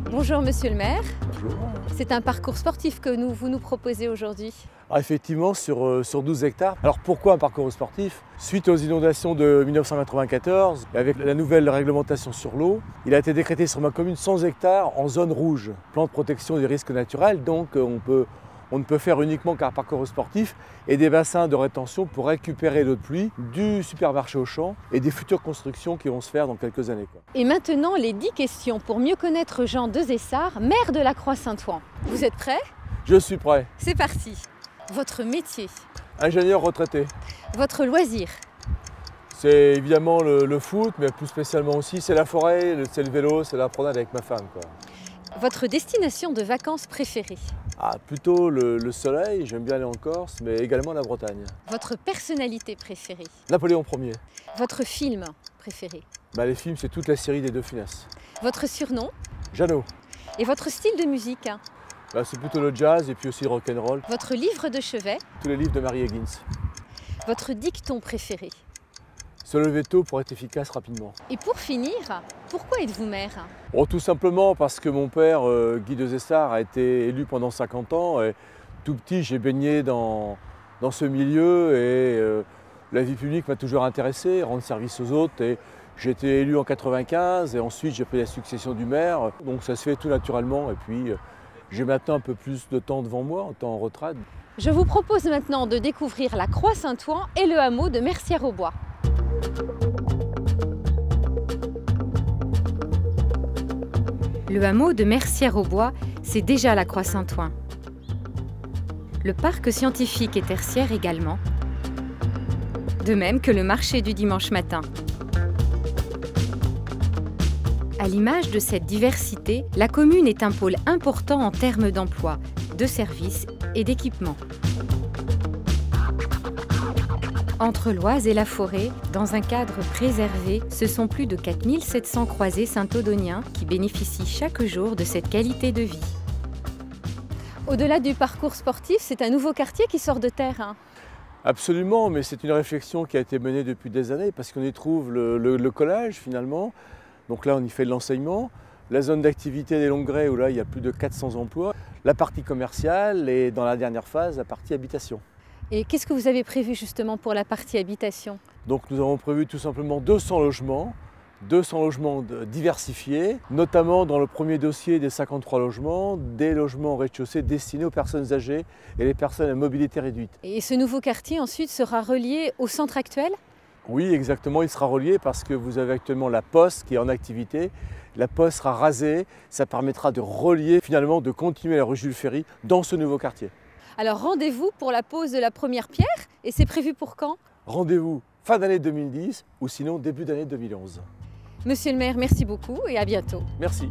Bonjour Monsieur le maire. Bonjour. C'est un parcours sportif que vous nous proposez aujourd'hui. Effectivement, sur 12 hectares. Alors pourquoi un parcours sportif? Suite aux inondations de 1994, avec la nouvelle réglementation sur l'eau, il a été décrété sur ma commune 100 hectares en zone rouge, plan de protection des risques naturels, donc on ne peut faire uniquement qu'un parcours sportif et des bassins de rétention pour récupérer l'eau de pluie du supermarché Auchan et des futures constructions qui vont se faire dans quelques années. Et maintenant, les 10 questions pour mieux connaître Jean Dezessart, maire de la Croix-Saint-Ouen. Vous êtes prêts? Je suis prêt. C'est parti. Votre métier? Ingénieur retraité. Votre loisir? C'est évidemment le foot, mais plus spécialement aussi, c'est la forêt, c'est le vélo, c'est la promenade avec ma femme, quoi. Votre destination de vacances préférée? Plutôt le soleil, j'aime bien aller en Corse, mais également la Bretagne. Votre personnalité préférée? Napoléon Ier. Votre film préféré? Les films, c'est toute la série des Deux Funès. Votre surnom? Jeannot. Et votre style de musique? C'est plutôt le jazz et puis aussi le rock'n'roll. Votre livre de chevet? Tous les livres de Mary Higgins. Votre dicton préféré? Se lever tôt pour être efficace rapidement. Et pour finir, pourquoi êtes-vous maire? Tout simplement parce que mon père, Guy Dezessart, a été élu pendant 50 ans. Et tout petit, j'ai baigné dans ce milieu et la vie publique m'a toujours intéressé, rendre service aux autres. Et j'ai été élu en 95 et ensuite j'ai pris la succession du maire. Donc ça se fait tout naturellement et puis j'ai maintenant un peu plus de temps devant moi, en temps en retraite. Je vous propose maintenant de découvrir la Croix-Saint-Ouen et le hameau de Mercières-aux-Bois. Le hameau de Mercières-aux-Bois, c'est déjà la Croix-Saint-Ouen. Le parc scientifique et tertiaire également. De même que le marché du dimanche matin. À l'image de cette diversité, la commune est un pôle important en termes d'emploi, de services et d'équipements. Entre l'Oise et la forêt, dans un cadre préservé, ce sont plus de 4700 croisés saint-audoniens qui bénéficient chaque jour de cette qualité de vie. Au-delà du parcours sportif, c'est un nouveau quartier qui sort de terre. Absolument, mais c'est une réflexion qui a été menée depuis des années parce qu'on y trouve le collège finalement. Donc là, on y fait de l'enseignement. La zone d'activité des Longuerets où là, il y a plus de 400 emplois. La partie commerciale et dans la dernière phase, la partie habitation. Et qu'est-ce que vous avez prévu justement pour la partie habitation? Donc nous avons prévu tout simplement 200 logements diversifiés, notamment dans le premier dossier des 53 logements, des logements au rez-de-chaussée destinés aux personnes âgées et les personnes à mobilité réduite. Et ce nouveau quartier ensuite sera relié au centre actuel? Oui, exactement, il sera relié parce que vous avez actuellement la poste qui est en activité. La poste sera rasée, ça permettra de relier, finalement de continuer la rue Jules Ferry dans ce nouveau quartier. Alors rendez-vous pour la pose de la première pierre et c'est prévu pour quand? Rendez-vous fin d'année 2010 ou sinon début d'année 2011. Monsieur le maire, merci beaucoup et à bientôt. Merci.